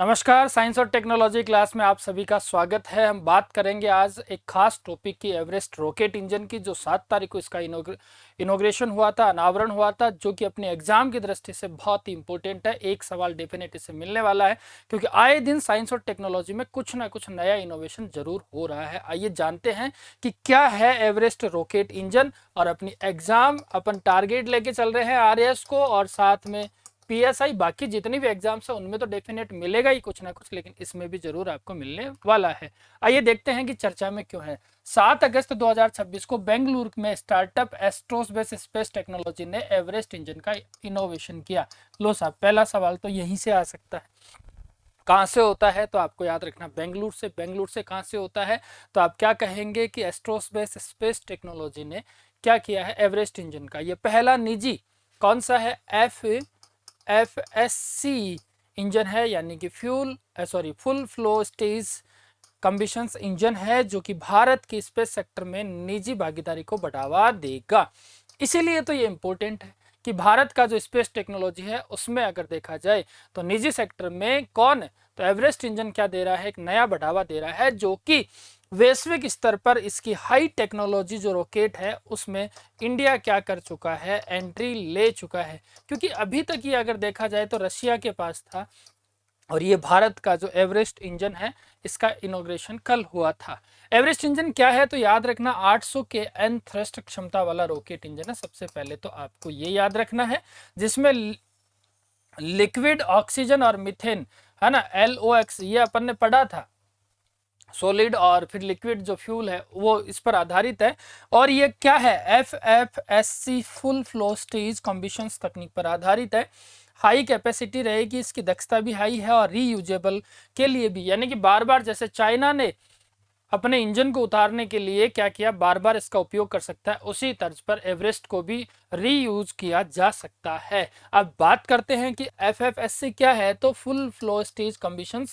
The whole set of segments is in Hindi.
नमस्कार, साइंस और टेक्नोलॉजी क्लास में आप सभी का स्वागत है। हम बात करेंगे आज एक खास टॉपिक की, एवरेस्ट रॉकेट इंजन की, जो 7 तारीख को इसका इनॉग्रेशन हुआ था, अनावरण हुआ था, जो कि अपने एग्जाम की दृष्टि से बहुत ही इंपॉर्टेंट है। एक सवाल डेफिनेट इससे मिलने वाला है, क्योंकि आए दिन साइंस और टेक्नोलॉजी में कुछ ना कुछ नया इनोवेशन जरूर हो रहा है। आइए जानते हैं कि क्या है एवरेस्ट रॉकेट इंजन, और अपनी एग्जाम अपन टारगेट लेके चल रहे हैं RAS को, और साथ में PSI, बाकी जितनी भी एग्जाम्स है उनमें तो डेफिनेट मिलेगा ही कुछ ना कुछ, लेकिन इसमें भी जरूर आपको मिलने वाला है। आइए देखते हैं कि चर्चा में क्यों है। 7 अगस्त 2026 को बेंगलुरु में स्टार्टअप एस्ट्रोस्पेस स्पेस टेक्नोलॉजी ने एवरेस्ट इंजन का इनोवेशन किया। लो साहब, पहला सवाल तो यहीं से आ सकता है, कहां से होता है? तो आपको याद रखना बेंगलुरु से। बेंगलुरु से कहां से होता है? तो आप क्या कहेंगे कि एस्ट्रोस्पेस स्पेस टेक्नोलॉजी ने क्या किया है एवरेस्ट इंजन का। ये पहला निजी कौन सा है? FSC इंजन है, यानी कि full flow stage combustion engine है, जो कि भारत की स्पेस सेक्टर में निजी भागीदारी को बढ़ावा देगा। इसीलिए तो ये इंपॉर्टेंट है कि भारत का जो स्पेस टेक्नोलॉजी है उसमें अगर देखा जाए तो निजी सेक्टर में कौन है, तो एवरेस्ट इंजन क्या दे रहा है? एक नया बढ़ावा दे रहा है, जो कि वैश्विक स्तर पर इसकी हाई टेक्नोलॉजी जो रॉकेट है उसमें इंडिया क्या कर चुका है? एंट्री ले चुका है। क्योंकि अभी तक ये अगर देखा जाए तो रशिया के पास था, और ये भारत का जो एवरेस्ट इंजन है इसका इनॉग्रेशन कल हुआ था। एवरेस्ट इंजन क्या है? तो याद रखना 800 के एन थ्रस्ट क्षमता वाला रॉकेट इंजन है। सबसे पहले तो आपको ये याद रखना है, जिसमें लिक्विड ऑक्सीजन और मिथेन है ना, LOX, ये अपन ने पढ़ा था। सॉलिड और फिर लिक्विड जो फ्यूल है वो इस पर आधारित है। और ये क्या है? FFSC full flow stage combination तकनीक पर आधारित है। हाई कैपेसिटी रहेगी, इसकी दक्षता भी हाई है, और रीयूजेबल के लिए भी, यानी कि बार बार, जैसे चाइना ने अपने इंजन को उतारने के लिए क्या किया, बार बार इसका उपयोग कर सकता है, उसी तर्ज पर एवरेस्ट को भी रीयूज किया जा सकता है। अब बात करते हैं कि FFSC क्या है। तो फुल फ्लो स्टेज कॉम्बिशन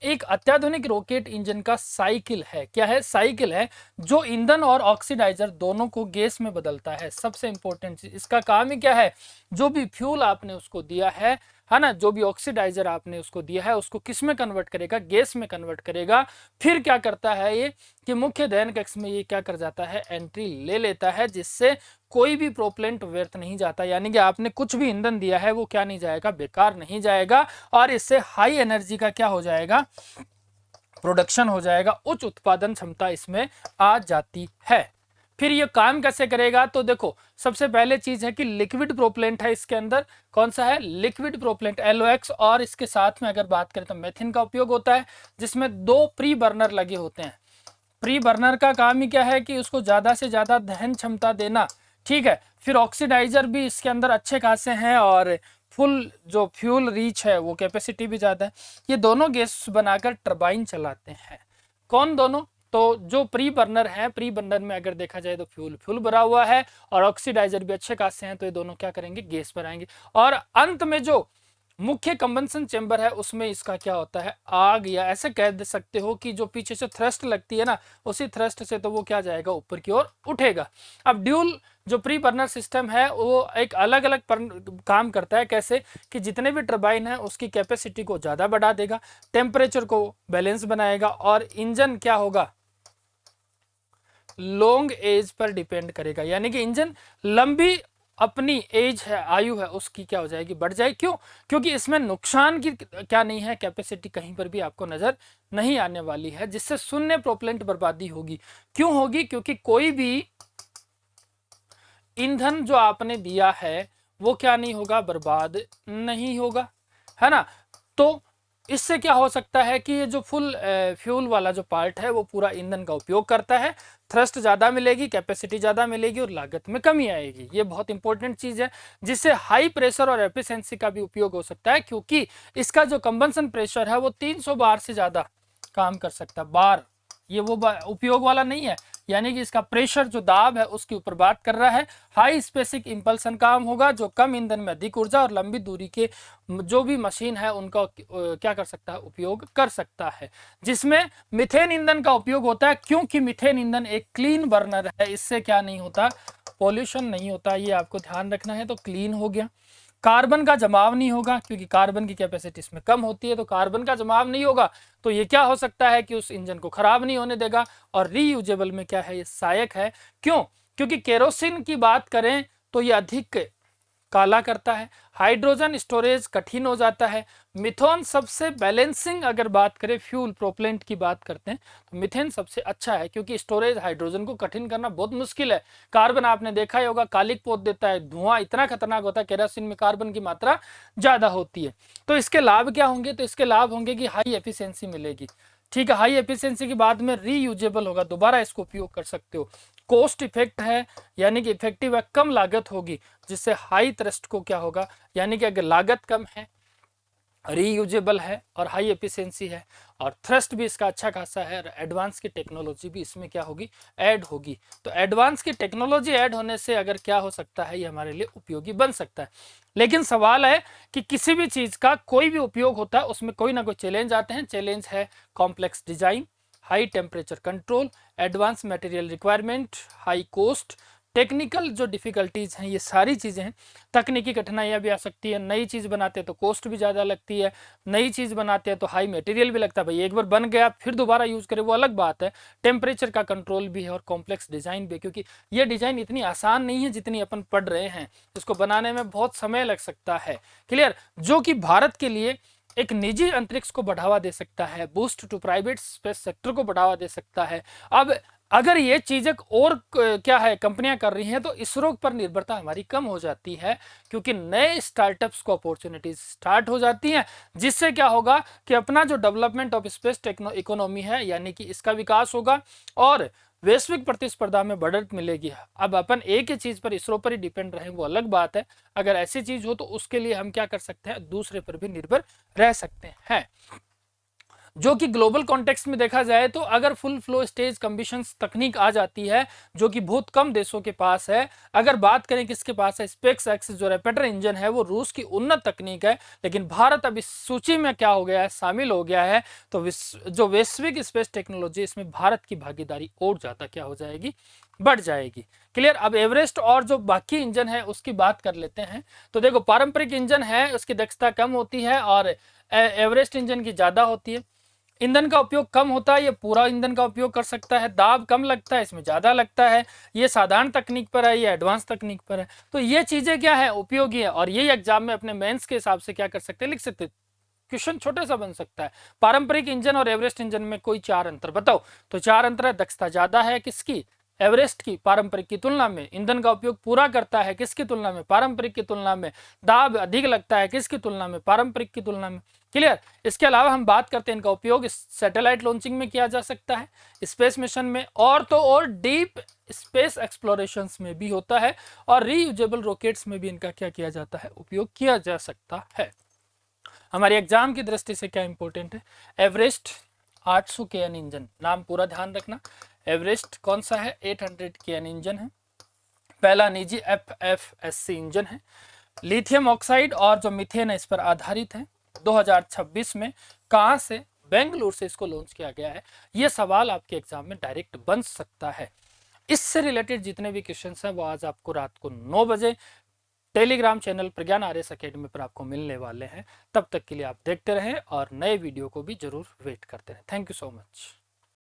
एक अत्याधुनिक रॉकेट इंजन का साइकिल है। क्या है? साइकिल है, जो ईंधन और ऑक्सीडाइजर दोनों को गैस में बदलता है। सबसे इंपॉर्टेंट चीज, इसका काम ही क्या है? जो भी फ्यूल आपने उसको दिया है ना, जो भी ऑक्सीडाइजर आपने उसको दिया है उसको किस में कन्वर्ट करेगा? गैस में कन्वर्ट करेगा। फिर क्या करता है ये कि मुख्य दहन कक्ष में ये क्या कर जाता है? एंट्री ले लेता है, जिससे कोई भी प्रोपेलेंट व्यर्थ नहीं जाता। यानी कि आपने कुछ भी ईंधन दिया है वो क्या नहीं जाएगा? बेकार नहीं जाएगा, और इससे हाई एनर्जी का क्या हो जाएगा? प्रोडक्शन हो जाएगा, उच्च उत्पादन क्षमता इसमें आ जाती है। फिर ये काम कैसे करेगा? तो देखो, सबसे पहले चीज है कि लिक्विड प्रोपेलेंट है इसके अंदर। कौन सा है? लिक्विड प्रोपेलेंट, LOX, और इसके साथ में अगर बात करें तो मेथिन का उपयोग होता है, जिसमें 2 प्री बर्नर लगे होते हैं। प्री बर्नर का काम ही क्या है कि उसको ज्यादा से ज्यादा दहन क्षमता देना, ठीक है। फिर ऑक्सीडाइजर भी इसके अंदर अच्छे खासे हैं, और फुल जो फ्यूल रीच है वो कैपेसिटी भी ज्यादा है। ये दोनों गैस बनाकर टरबाइन चलाते हैं। कौन दोनों? तो जो प्री बर्नर है, प्री बर्नर में अगर देखा जाए तो फ्यूल भरा हुआ है, और ऑक्सीडाइजर भी अच्छे खासे हैं, तो ये दोनों क्या करेंगे? गैस बनाएंगे। और अंत में जो मुख्य कंबंसन चेंबर है उसमें इसका क्या होता है? आग, या ऐसे कह सकते हो कि जो पीछे से थ्रस्ट लगती है ना, उसी थ्रस्ट से तो वो क्या जाएगा? ऊपर की ओर उठेगा। अब ड्यूल जो प्री बर्नर सिस्टम है वो एक अलग अलग काम करता है। कैसे? कि जितने भी टरबाइन है उसकी कैपेसिटी को ज्यादा बढ़ा देगा, टेम्परेचर को बैलेंस बनाएगा, और इंजन क्या होगा? लॉन्ग एज पर डिपेंड करेगा। यानी कि इंजन लंबी अपनी एज है, आयु है उसकी क्या हो जाएगी? बढ़ जाए। क्यों? क्योंकि इसमें नुकसान की क्या नहीं है? कैपेसिटी कहीं पर भी आपको नजर नहीं आने वाली है, जिससे शून्य प्रोपेलेंट बर्बादी होगी। क्यों होगी? क्योंकि कोई भी ईंधन जो आपने दिया है वो क्या नहीं होगा? बर्बाद नहीं होगा, है ना। तो इससे क्या हो सकता है कि ये जो फुल फ्यूल वाला जो पार्ट है वो पूरा ईंधन का उपयोग करता है, थ्रस्ट ज्यादा मिलेगी, कैपेसिटी ज्यादा मिलेगी, और लागत में कमी आएगी। ये बहुत इंपॉर्टेंट चीज है, जिससे हाई प्रेशर और एफिशिएंसी का भी उपयोग हो सकता है, क्योंकि इसका जो कंबंसन प्रेशर है वो 300 बार से ज्यादा काम कर सकता है। बार, ये वो उपयोग वाला नहीं है, यानी कि इसका प्रेशर जो दाब है उसके ऊपर बात कर रहा है। हाई स्पेसिफिक इंपल्सन काम होगा, जो कम ईंधन में अधिक ऊर्जा और लंबी दूरी के जो भी मशीन है उनका क्या कर सकता है? उपयोग कर सकता है, जिसमें मिथेन ईंधन का उपयोग होता है। क्योंकि मिथेन ईंधन एक क्लीन बर्नर है, इससे क्या नहीं होता? पॉल्यूशन नहीं होता। ये आपको ध्यान रखना है। तो क्लीन हो गया। कार्बन का जमाव नहीं होगा क्योंकि कार्बन की कैपेसिटी इसमें कम होती है, तो कार्बन का जमाव नहीं होगा तो ये क्या हो सकता है कि उस इंजन को खराब नहीं होने देगा। और रीयूजेबल में क्या है, ये सहायक है। क्यों? क्योंकि केरोसिन की बात करें तो ये अधिक काला करता है, हाइड्रोजन स्टोरेज कठिन हो जाता है, मिथेन सबसे बैलेंसिंग, अगर बात करें फ्यूल प्रोपेलेंट की बात करते हैं तो मिथेन सबसे अच्छा है क्योंकि स्टोरेज हाइड्रोजन को कठिन करना बहुत मुश्किल है। कार्बन आपने देखा ही होगा कालिक पोत देता है, धुआं इतना खतरनाक होता है, केरोसिन में कार्बन की मात्रा ज्यादा होती है। तो इसके लाभ क्या होंगे, तो इसके लाभ होंगे कि हाई एफिशिएंसी मिलेगी। ठीक है, हाई एफिशिएंसी के बाद में रीयूजेबल होगा, दोबारा इसको उपयोग कर सकते हो। कॉस्ट इफेक्ट है, यानी कि इफेक्टिव है, कम लागत होगी, जिससे हाई थ्रस्ट को क्या होगा, यानी कि अगर लागत कम है, रीयूजेबल है और हाई एफिशिएंसी है और थ्रस्ट भी इसका अच्छा खासा है, और एडवांस की टेक्नोलॉजी भी इसमें क्या होगी, ऐड होगी। तो एडवांस की टेक्नोलॉजी ऐड होने से अगर क्या हो सकता है, ये हमारे लिए उपयोगी बन सकता है। लेकिन सवाल है कि किसी भी चीज का कोई भी उपयोग होता है उसमें कोई ना कोई चैलेंज आते हैं। चैलेंज है complex design, high temperature control, advance material requirement, high cost, technical जो डिफिकल्टीज हैं, ये सारी चीज़ें हैं। तकनीकी कठिनाइयाँ भी आ सकती है, नई चीज़ बनाते हैं तो कॉस्ट भी ज़्यादा लगती है, नई चीज़ बनाते हैं तो हाई मटेरियल भी लगता है। भाई एक बार बन गया फिर दोबारा यूज़ करें वो अलग बात है। टेम्परेचर का कंट्रोल भी है और कॉम्प्लेक्स डिज़ाइन भी, क्योंकि ये डिज़ाइन इतनी आसान नहीं है जितनी अपन पढ़ रहे हैं, इसको बनाने में बहुत समय लग सकता है। क्लियर? जो कि भारत के लिए एक निजी अंतरिक्ष को बढ़ावा दे सकता है, boost to private space sector को बढ़ावा दे सकता है। अब अगर ये चीजें और क्या है कंपनियां कर रही हैं तो इसरो पर निर्भरता हमारी कम हो जाती है, क्योंकि नए स्टार्टअप्स को अपॉर्चुनिटीज स्टार्ट हो जाती हैं, जिससे क्या होगा कि अपना जो development of space techno economy है, यानी कि इसका विकास होगा और वैश्विक प्रतिस्पर्धा में बढ़त मिलेगी। अब अपन एक ही चीज पर, इसरो पर ही डिपेंड रहे वो अलग बात है। अगर ऐसी चीज हो तो उसके लिए हम क्या कर सकते हैं, दूसरे पर भी निर्भर रह सकते हैं। जो कि ग्लोबल कॉन्टेक्स्ट में देखा जाए तो अगर फुल फ्लो स्टेज कंबशन तकनीक आ जाती है, जो कि बहुत कम देशों के पास है। अगर बात करें किसके पास है, स्पेस एक्स जो रैपिटर इंजन है वो रूस की उन्नत तकनीक है, लेकिन भारत अब इस सूची में क्या हो गया है, शामिल हो गया है। तो जो वैश्विक स्पेस टेक्नोलॉजी, इसमें भारत की भागीदारी और ज्यादा क्या हो जाएगी, बढ़ जाएगी। क्लियर? अब एवरेस्ट और जो बाकी इंजन है उसकी बात कर लेते हैं। तो देखो, पारंपरिक इंजन है उसकी दक्षता कम होती है और एवरेस्ट इंजन की ज्यादा होती है। ईंधन का उपयोग कम होता है, ये पूरा ईंधन का उपयोग कर सकता है, दाब कम लगता है, इसमें ज्यादा लगता है। ये साधारण तकनीक पर है, ये एडवांस तकनीक पर है। तो ये चीजें क्या है, उपयोगी है, और ये एग्जाम में अपने मेंस के हिसाब से क्या कर सकते हैं, लिख सकते हैं। क्वेश्चन छोटा सा बन सकता है, पारंपरिक इंजन और एवरेस्ट इंजन में कोई चार अंतर बताओ। तो चार अंतर है, दक्षता ज्यादा है किसकी, एवरेस्ट की, पारंपरिक की तुलना में। ईंधन का उपयोग पूरा करता है किसकी तुलना में, पारंपरिक की तुलना में। दाब अधिक लगता है किसकी तुलना में, पारंपरिक की तुलना में। क्लियर? इसके अलावा हम बात करते हैं इनका उपयोग सैटेलाइट लॉन्चिंग में किया जा सकता है, स्पेस मिशन में, और तो और डीप स्पेस एक्सप्लोरेशन में भी होता है, और रीयूजेबल रॉकेट्स में भी इनका क्या किया जाता है, उपयोग किया जा सकता है। हमारे एग्जाम की दृष्टि से क्या इंपॉर्टेंट है, एवरेस्ट 800 KN इंजन, नाम पूरा ध्यान रखना। एवरेस्ट कौन सा है, 800 KN इंजन है, पहला निजी FFSC इंजन है, लिथियम ऑक्साइड और जो मीथेन है इस पर आधारित है। 2026 में कहां से, बेंगलुरु से इसको लॉन्च किया गया है। ये सवाल आपके एग्जाम में डायरेक्ट बन सकता है। इससे रिलेटेड जितने भी क्वेश्चंस हैं वो आज आपको रात को 9 बजे टेलीग्राम चैनल प्रज्ञान RS अकेडमी पर आपको मिलने वाले हैं। तब तक के लिए आप देखते रहें और नए वीडियो को भी जरूर वेट करते रहें। Thank you so much.